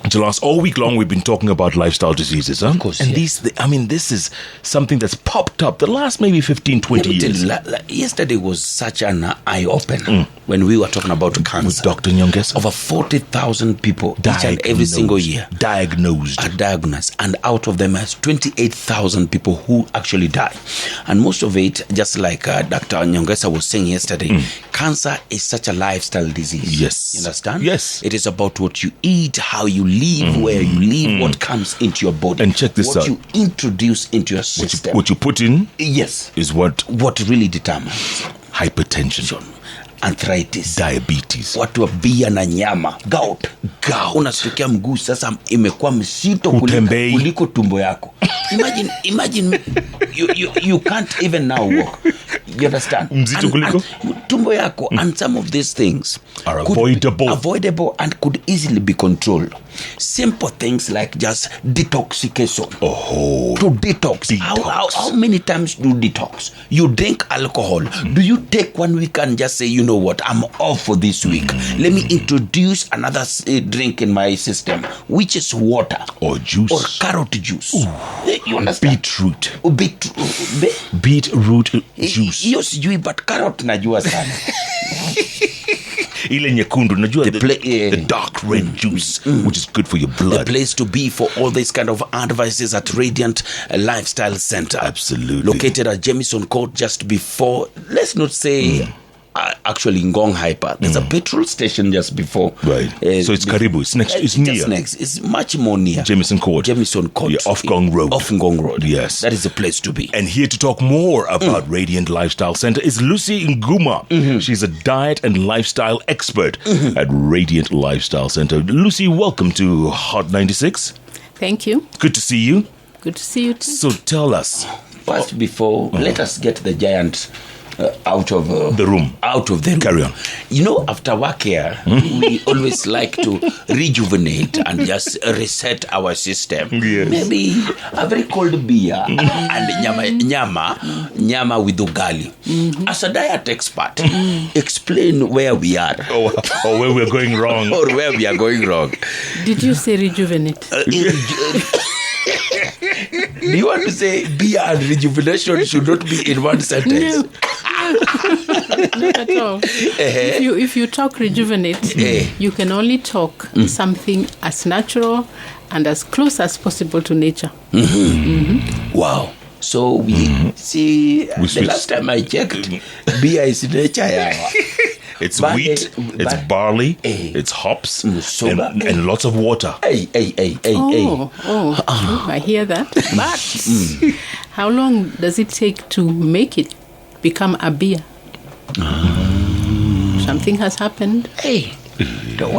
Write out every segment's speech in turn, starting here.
Jalas, all week long we've been talking about lifestyle diseases, huh? Of course, and yeah. this is something that's popped up the last maybe 15, 20 years. Yesterday was such an eye-opener when we were talking about cancer. With Dr. Nyongesa. Over 40,000 people each and every single year are diagnosed. And out of them, has 28,000 people who actually die. And most of it, just like Dr. Nyongesa was saying yesterday, cancer is such a lifestyle disease. Yes. You understand? Yes. It is about what you eat, how you live, where you live, what comes into your body. And check this out. What you introduce into your system. What you put in yes. is what really determines. Hypertension. Arthritis, diabetes, watu wa bia na nyama, gout. Unasikia mguu sasa imekuwa mzito kuliko tumbo yako. Imagine you can't even now walk. You understand? Mzito kuliko tumbo yako. And some of these things are avoidable and could easily be controlled. Simple things like just detoxification. To detox. How many times do you detox? You drink alcohol. Do you take 1 week and just say, you know what, I'm off for this week. Let me introduce another drink in my system, which is water. Or juice. Or carrot juice. You understand? Beetroot juice. Hiyo sijui, but carrot najua sana. Ile nyekundu najua the dark red juice, which is good for your blood. The place to be for all these kind of advices at Radiant Lifestyle Center. Absolutely. Located at Jamison Court, just before, let's not say actually Ngong Hyper. There's a petrol station just before. Right. So it's Karibu. It's next. It's near. Just next. It's much more near. Jamison Court. Yeah, off Ngong Road. Off Ngong Road. Yes. That is the place to be. And here to talk more about Radiant Lifestyle Center is Lucy Nguma. She's a diet and lifestyle expert at Radiant Lifestyle Center. Lucy, welcome to Hot 96. Thank you. Good to see you. Good to see you too. So tell us. First, before, let us get the giant out of the room. Carry on. You know, after work here, we always like to rejuvenate and just reset our system. Yes. Maybe a very cold beer and nyama with ugali. As a diet expert, explain where we are. Or where we're going wrong. Or where we are going wrong. Did you say rejuvenate? Do you want to say beer and rejuvenation should not be in one sentence? No. Not at all. If you talk rejuvenate, you can only talk something as natural and as close as possible to nature. Wow. So we see, the last time I checked, beer is nature. It's wheat, it's barley, it's hops, and lots of water. I hear that. But how long does it take to make it become a beer? Something has happened.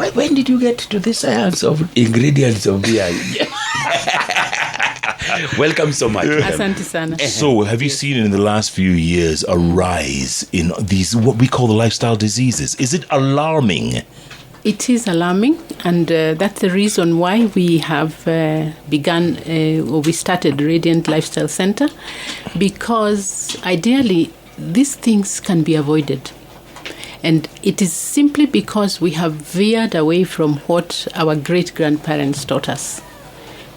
When did you get to the science of ingredients of beer? Welcome so much. Asante sana. So, have you seen in the last few years a rise in these, what we call the lifestyle diseases? Is it alarming? It is alarming, and that's the reason why we have we started Radiant Lifestyle Center, because ideally these things can be avoided. And it is simply because we have veered away from what our great-grandparents taught us.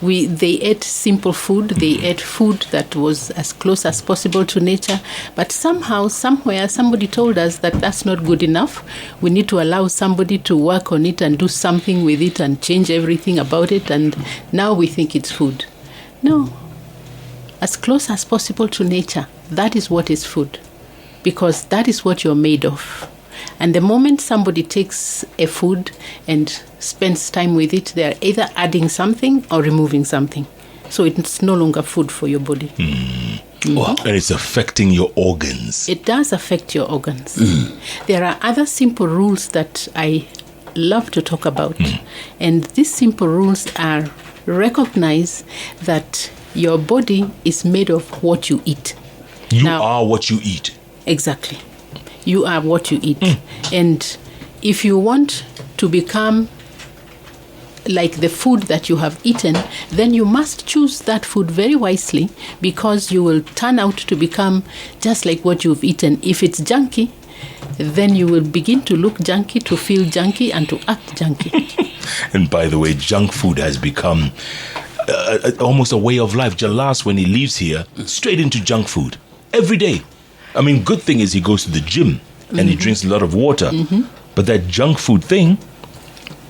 They ate simple food. They ate food that was as close as possible to nature. But somehow, somewhere, somebody told us that that's not good enough. We need to allow somebody to work on it and do something with it and change everything about it. And now we think it's food. No. As close as possible to nature, that is what is food. Because that is what you're made of. And the moment somebody takes a food and spends time with it, they are either adding something or removing something. So it's no longer food for your body. Wow. And it's affecting your organs. It does affect your organs. There are other simple rules that I love to talk about. And these simple rules are recognize that your body is made of what you eat. You are what you eat. Exactly. You are what you eat. And if you want to become like the food that you have eaten, then you must choose that food very wisely, because you will turn out to become just like what you've eaten. If it's junky, then you will begin to look junky, to feel junky, and to act junky. And by the way, junk food has become almost a way of life. Jalas, when he leaves here, straight into junk food every day. I mean, good thing is he goes to the gym and he drinks a lot of water. But that junk food thing,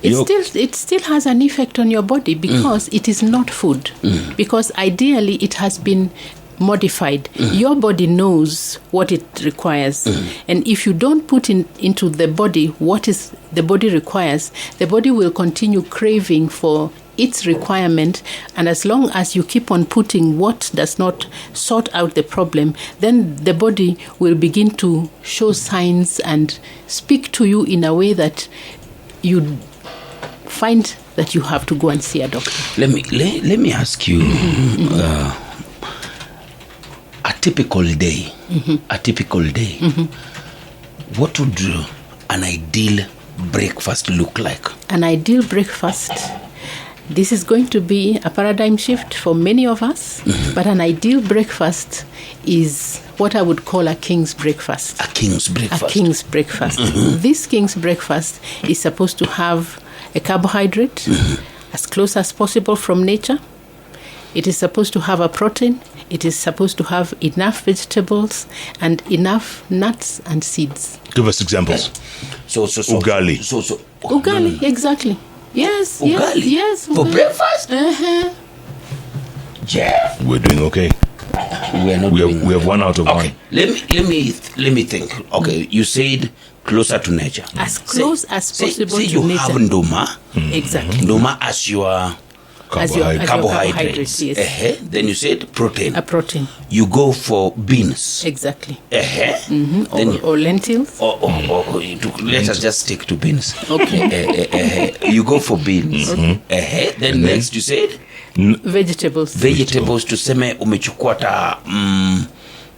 it still has an effect on your body because it is not food. Because ideally it has been modified. Your body knows what it requires. And if you don't put into the body what is the body requires, the body will continue craving for its requirement, and as long as you keep on putting what does not sort out the problem, then the body will begin to show signs and speak to you in a way that you find that you have to go and see a doctor. Let me ask you, a typical day, what would an ideal breakfast look like? An ideal breakfast, this is going to be a paradigm shift for many of us, but an ideal breakfast is what I would call a king's breakfast. A king's breakfast. A king's breakfast. This king's breakfast is supposed to have a carbohydrate as close as possible from nature. It is supposed to have a protein. It is supposed to have enough vegetables and enough nuts and seeds. Give us examples. So ugali. Ugali, exactly. Yes, ugali? yes. For breakfast? Yeah. We're doing okay. We are not. We have 1 out of 1. Let me think. Okay, you said closer to nature. As close as possible say to you nature. have ndoma. Exactly. Ndoma as your carbohydrates. Yes. Then you said protein. A protein. You go for beans. Exactly. Then or lentils. Let us just stick to beans. Okay. You go for beans. Then next you said vegetables. Vegetables, tuseme umechukua ta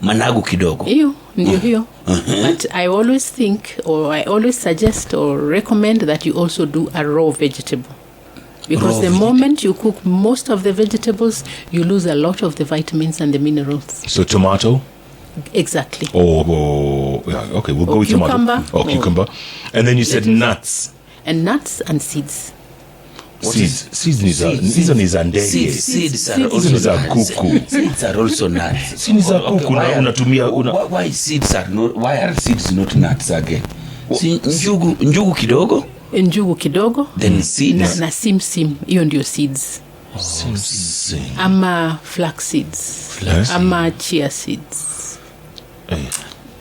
managu kidogo. Hiyo. But I always think, or I always suggest or recommend that you also do a raw vegetable. Because the moment you cook most of the vegetables, you lose a lot of the vitamins and the minerals. So tomato? Exactly. Okay, we'll go with cucumber. tomato. Cucumber. And then you said nuts. And nuts and seeds. Seeds ni ndege. Seeds are also kuku. Seeds are also nuts. Seeds are kuku unatumia why seeds are not, why are seeds not nuts again? Njugu kidogo? Njugu kidogo. Then seeds. Na sim. Hiyo ndio seeds. Sim. Ama flax seeds. Ama chia seeds.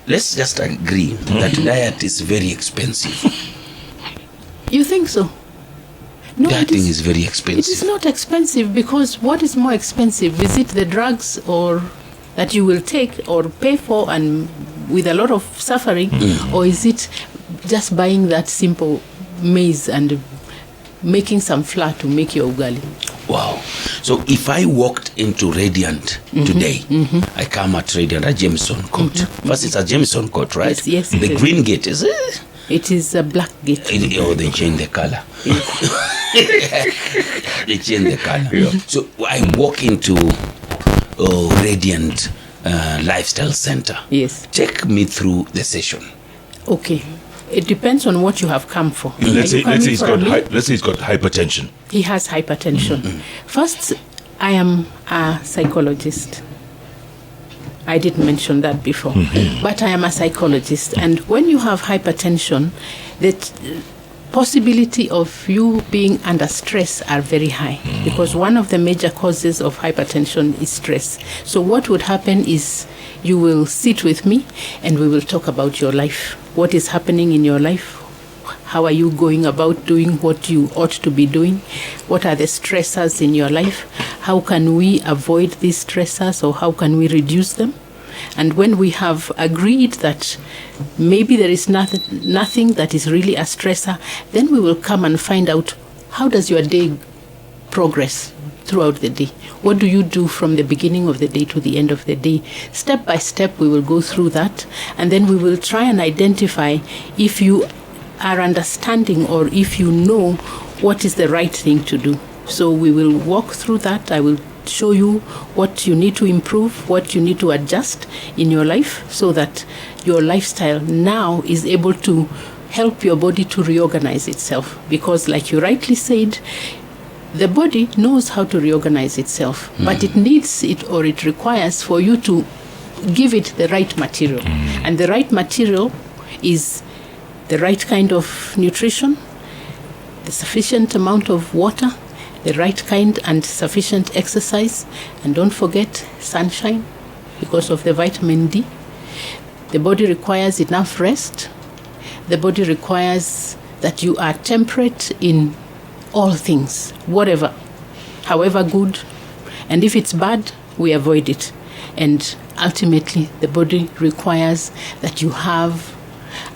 Let's just agree that diet is very expensive. You think so? No, Dieting is very expensive. It is not expensive, because what is more expensive? Is it the drugs or that you will take or pay for and with a lot of suffering, or is it just buying that simple maize and making some flour to make your ugali? Wow. So if I walked into Radiant today, I come at Radiant, a Jameson coat. First, it's a Jameson coat, right? Yes. The green gate, is it? It is a black gate. They change the color. They change the color. Yeah. So I walk into Radiant Lifestyle Center. Yes. Take me through the session. Okay. It depends on what you have come for. Let's say he's got hypertension. He has hypertension. First, I am a psychologist. I didn't mention that before. But I am a psychologist. And when you have hypertension, the possibility of you being under stress are very high, because one of the major causes of hypertension is stress. So what would happen is you will sit with me and we will talk about your life. What is happening in your life? How are you going about doing what you ought to be doing? What are the stressors in your life? How can we avoid these stressors, or how can we reduce them? And when we have agreed that maybe there is nothing that is really a stressor, then we will come and find out, how does your day progress throughout the day? What do you do from the beginning of the day to the end of the day? Step by step, we will go through that, and then we will try and identify if you are understanding or if you know what is the right thing to do. So we will walk through that. I will show you what you need to improve, what you need to adjust in your life, so that your lifestyle now is able to help your body to reorganize itself. Because like you rightly said, the body knows how to reorganize itself, but it needs it, or it requires for you to give it the right material. And the right material is the right kind of nutrition, the sufficient amount of water, the right kind and sufficient exercise, and don't forget sunshine because of the vitamin D. The body requires enough rest. The body requires that you are temperate in all things, whatever, however good. And if it's bad, we avoid it. And ultimately, the body requires that you have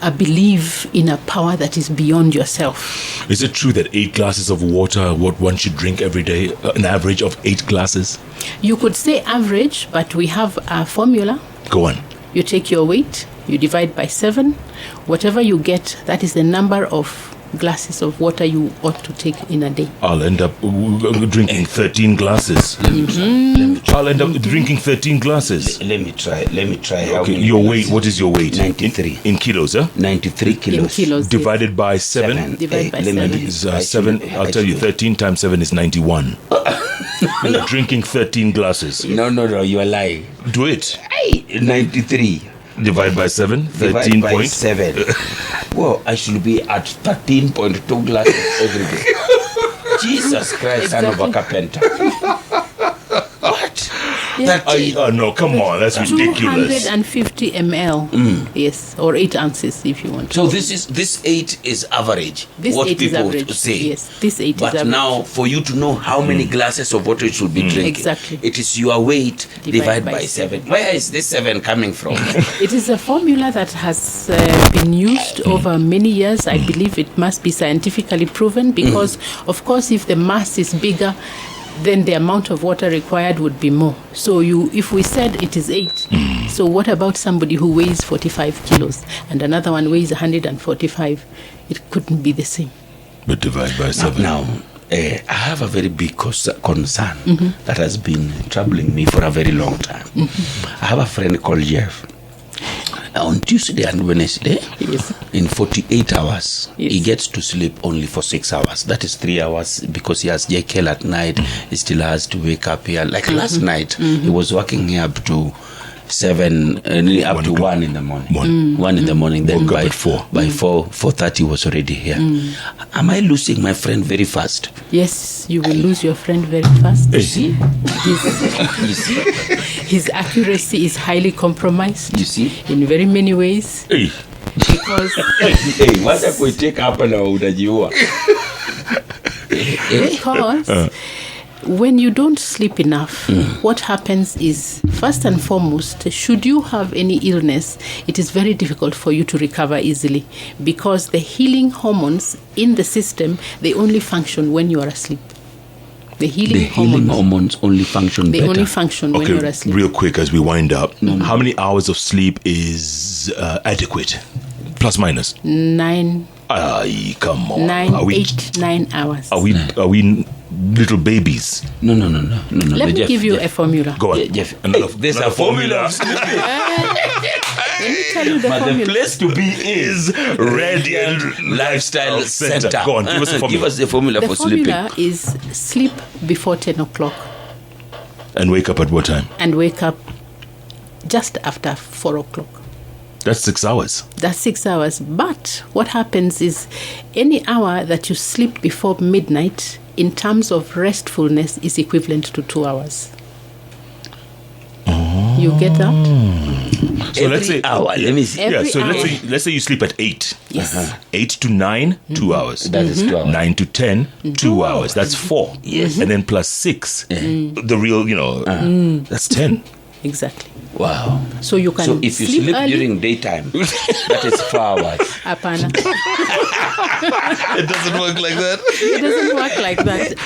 a belief in a power that is beyond yourself. Is it true that 8 glasses of water are what one should drink every day, an average of 8 glasses? You could say average, but we have a formula. Go on. You take your weight, you divide by 7. Whatever you get, that is the number of glasses of water you ought to take in a day. I'll end up drinking 13 glasses. I'll end up drinking 13 glasses. Let me try. Okay, your weight, what is your weight? 93. In kilos, huh? 93 kilos. In kilos. Divided by 7. Divide by 7. Is 7. I'll tell you, 13 times 7 is 91. You're drinking 13 glasses. No, you are lying. Do it. Hey, 93. Divide by 7. 13 Divide by point. 7. Well, I should be at 13.2 glasses every day. Jesus Christ, son of a carpenter. What? Yeah. No, come on, that's ridiculous. 250 ml. Yes, or 8 ounces if you want. So this 8 is average. This what 8 is people average. say. Yes, this 8 but is average. now, for you to know how many glasses of water you should be drinking, Exactly. it is your weight divided by 7. 7. Where is this 7 coming from? It is a formula that has been used over many years. I believe it must be scientifically proven because, of course, if the mass is bigger, then the amount of water required would be more. So if we said it is 8, so what about somebody who weighs 45 kilos and another one weighs 145? It couldn't be the same. But divide by 7. Now, I have a very big concern that has been troubling me for a very long time. I have a friend called Jeff. On Tuesday and Wednesday, Yes. in 48 hours, Yes. he gets to sleep only for 6 hours. That is 3 hours because he has JKL at night. He still has to wake up here. Like last night, he was working here up to 7, up to 1 in the morning. 1 in the morning. Then Woke up by at 4. By 4:30 was already here. Am I losing my friend very fast? Yes, you will lose your friend very fast. You see? You see? His accuracy is highly compromised You see? in very many ways Hey. because Hey, wacha kuicheka hapa na unajiua. because when you don't sleep enough, what happens is, first and foremost, should you have any illness, it is very difficult for you to recover easily because the healing hormones in the system, they only function when you are asleep. The healing hormones only function they better. only function when you're Okay, asleep. real quick as we wind up. How many hours of sleep is adequate? Plus minus? 9, Ay, come on. 9 hours. Are we little babies? No. Let me give you a formula. Go on. Jeff, There's a formula. Let me tell you the But formula. the place to be Is Radiant Lifestyle Center. Go on, give us the formula. Give us the formula The for formula sleeping. is sleep before 10 o'clock And wake up at what time? and wake up just after 4 o'clock. That's 6 hours. That's 6 hours. But what happens is any hour that you sleep before midnight in terms of restfulness is equivalent to 2 hours. You get that? So Every let's say hour. Let me see. Every so hour. let's say you sleep at 8. Yes. 8 to 9, 2 hours. That is 2 hours. 9 to 10, 2 hours. That's 4. Yes. And then plus 6. The real, that's 10. Exactly. Wow. So you can So if you sleep early. during daytime, that is 4 hours. Apana. It doesn't work like that. It doesn't work like that.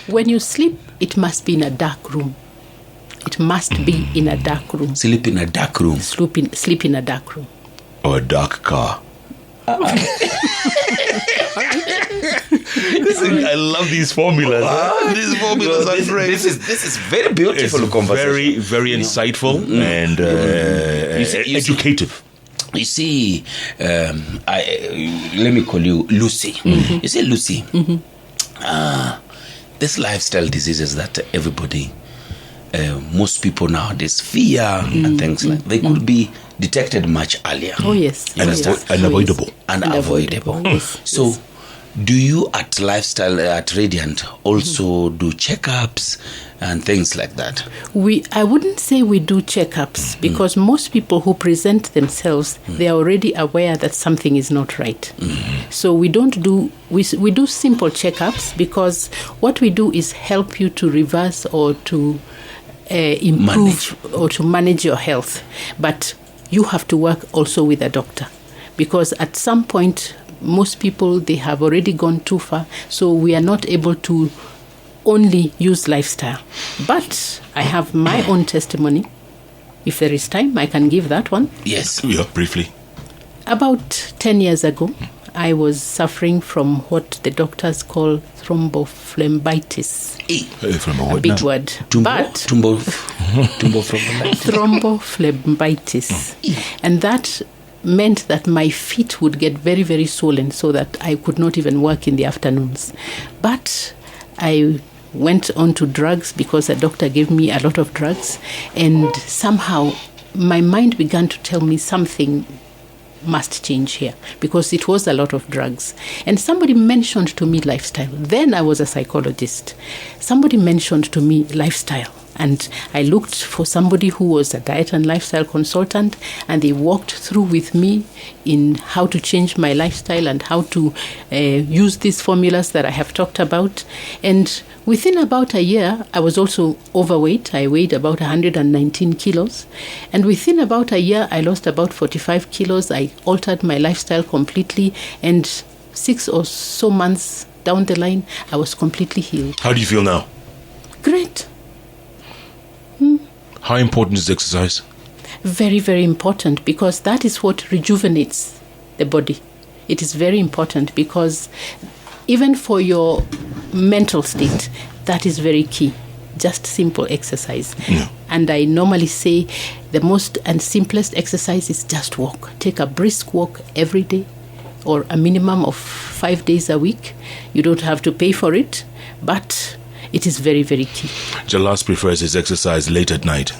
When you sleep, it must be in a dark room. It must be in a dark room. Sleep in a dark room. Sleep in a dark room. Or a dark car. Listen, I love these formulas. These formulas are great. This is very beautiful It's conversation. very, very insightful and You see- educative. You see, let me call you Lucy. You see, Lucy, this lifestyle diseases that everybody, most people nowadays fear and things like they could be detected much earlier. Oh yes, unavoidable. Unavoidable. Yes. So, do you at Lifestyle at Radiant also do checkups and things like that? I wouldn't say we do checkups because most people who present themselves, they are already aware that something is not right. So we don't do, we do simple checkups because what we do is help you to reverse or to improve or to manage your health. But you have to work also with a doctor because at some point, most people, they have already gone too far. So we are not able to only use lifestyle. But I have my own testimony. If there is time, I can give that one. Yes. Yeah, briefly. About 10 years ago, I was suffering from what the doctors call thrombophlebitis. From a A big word. But thrombophlebitis. And that meant that my feet would get very, very swollen so that I could not even work in the afternoons. But I went on to drugs because a doctor gave me a lot of drugs, and somehow my mind began to tell me something must change here because it was a lot of drugs. And somebody mentioned to me lifestyle. Then I was a psychologist. Somebody mentioned to me lifestyle. And I looked for somebody who was a diet and lifestyle consultant, and they walked through with me in how to change my lifestyle and how to use these formulas that I have talked about. And within about a year, I was also overweight. I weighed about 119 kilos. And within about a year, I lost about 45 kilos. I altered my lifestyle completely. And 6 or so months down the line, I was completely healed. How do you feel now? Great. How important is exercise? Very, very important because that is what rejuvenates the body. It is very important because even for your mental state, that is very key. Just simple exercise. Yeah. And I normally say the most and simplest exercise is just walk. Take a brisk walk every day or a minimum of 5 days a week. You don't have to pay for it, but it is very, very key. Jalas prefers his exercise late at night.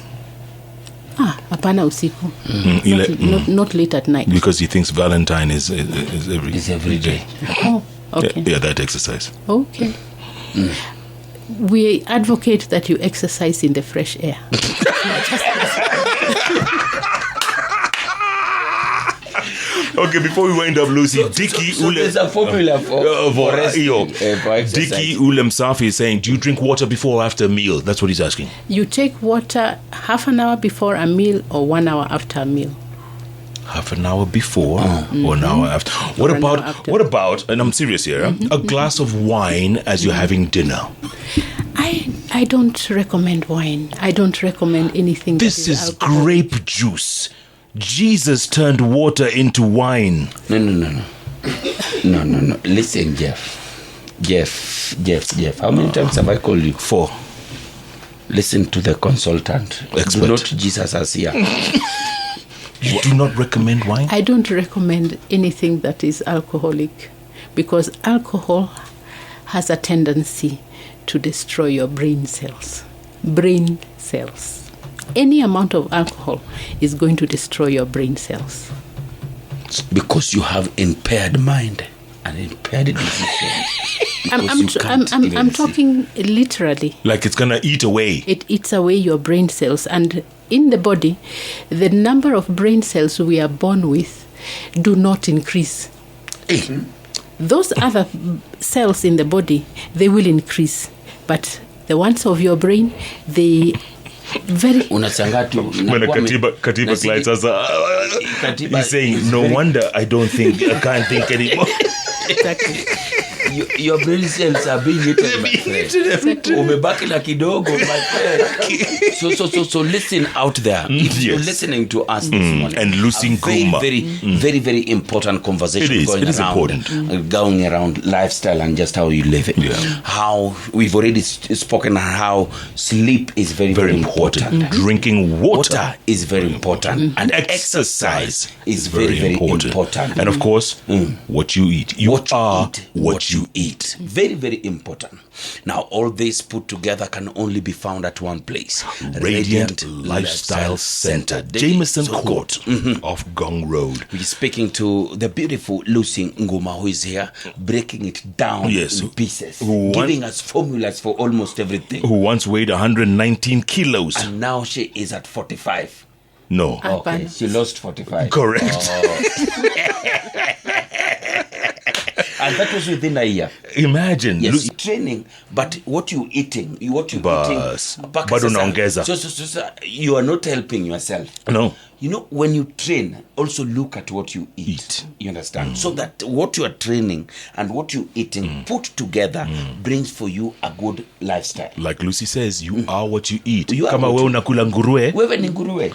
Hapana usiku. Not late at night. Because he thinks Valentine is every day. Oh, okay. Yeah, that exercise. Okay. We advocate that you exercise in the fresh air. Okay, before we wind up, Lucy, Dicky there's a formula for exercise. Dicky Ulem Safi is saying, do you drink water before or after a meal? That's what he's asking. You take water half an hour before a meal or 1 hour after a meal. Half an hour before or an hour after. What about, and I'm serious here, a glass of wine as you're having dinner? I don't recommend wine. I don't recommend anything. This is alcohol. grape juice. Jesus turned water into wine. No. Listen, Jeff. How many times have I called you? 4. Listen to the consultant. Expert. Do not Jesus as here. You do not recommend wine? I don't recommend anything that is alcoholic because alcohol has a tendency to destroy your brain cells. Brain cells. Any amount of alcohol is going to destroy your brain cells. Because you have impaired mind and impaired decision. I'm talking literally. Like it's going to eat away. It eats away your brain cells. And in the body, the number of brain cells we are born with do not increase. Those other cells in the body, they will increase. But the ones of your brain, they very unachanga tu when katiba slides he's saying no wonder I can't think anymore. Exactly. Your brain cells are being eaten, my friend. Umebaki na kidogo, my friend. So listen out there. If you're listening to us this morning, and Lucy Nguma, very important conversation going around lifestyle and just how you live it. How we've already spoken how sleep is very important. Drinking water is very important, and exercise is very important. And of course, what you eat. You are what you eat. Very important. Now, all this put together can only be found at one place: Radiant Lifestyle Center, Jameson Court, off Gong Road. We're speaking to the beautiful Lucy Nguma, who is here, breaking it down in pieces, giving us formulas for almost everything. Who once weighed 119 kilos. And now she is at 45. No. Okay, she lost 45. Correct. And that was within a year. Imagine. Yes, training, but what you eating, bado naongeza. So you are not helping yourself. No. You know, when you train, also look at what you eat. You understand? So that what you are training and what you eating put together brings for you a good lifestyle. Like Lucy says, you are what you eat. You Kama wewe unakula nguruwe. Wewe ni nguruwe.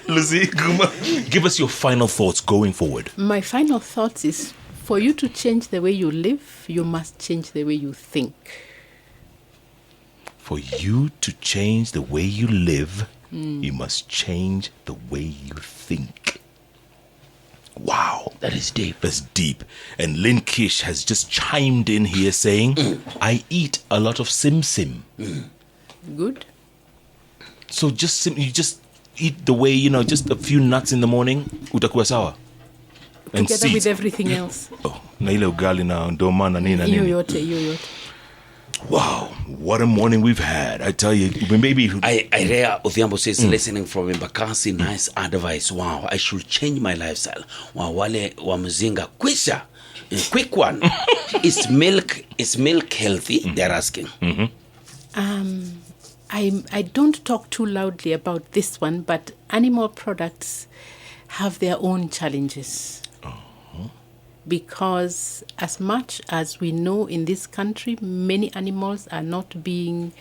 Lucy, give us your final thoughts going forward. My final thoughts is, for you to change the way you live, you must change the way you think. For you to change the way you live, you must change the way you think. Wow. That is deep. That's deep. And Lynn Kish has just chimed in here saying, I eat a lot of sim-sim. Good. So you just eat the way, just a few nuts in the morning, utakuwa sawa. And together seeds. with everything else. Oh, na ile ugali na ndoma na nini. Yoyote. Wow, what a morning we've had. I tell you, maybe... Irea Odhiambo says, listening from Mbakasi, nice advice. Wow, I should change my lifestyle. Wow, wale wa mzinga. Kwisha, quick one. Is milk healthy? They're asking. I don't talk too loudly about this one, but animal products have their own challenges. Because as much as we know in this country, many animals are not being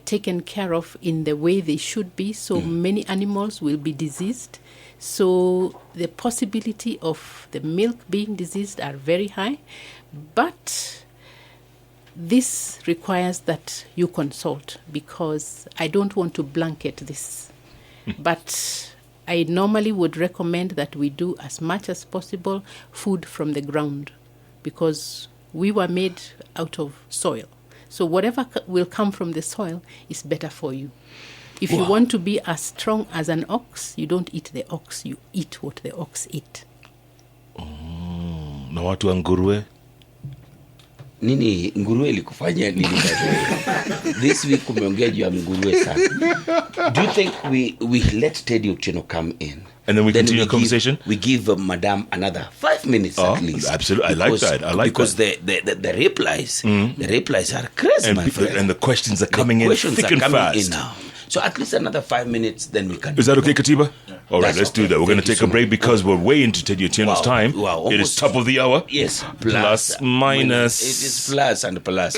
taken care of in the way they should be. So many animals will be diseased. So the possibility of the milk being diseased are very high. But this requires that you consult, because I don't want to blanket this. But I normally would recommend that we do as much as possible food from the ground, because we were made out of soil. So whatever will come from the soil is better for you. If you want to be as strong as an ox, you don't eat the ox, you eat what the ox eat. Na watu wa nguruwe? Nini nguruwe ilikufanya nini? This week umeongea juu ya nguruwe sana. Do you think we let Teddy Otieno come in? And then we continue the conversation? We give Madam another 5 minutes at least. Absolutely. I like that. Because the replies are crazy, my friend. And the questions are coming in thick and fast. Now. So at least another 5 minutes, then we can. Is that okay, Katiba? All right, let's do that. We're going to take a break because we're way into Teddy Otieno's time. Wow, it is top of the hour. Yes. Plus, minus. It is plus and plus.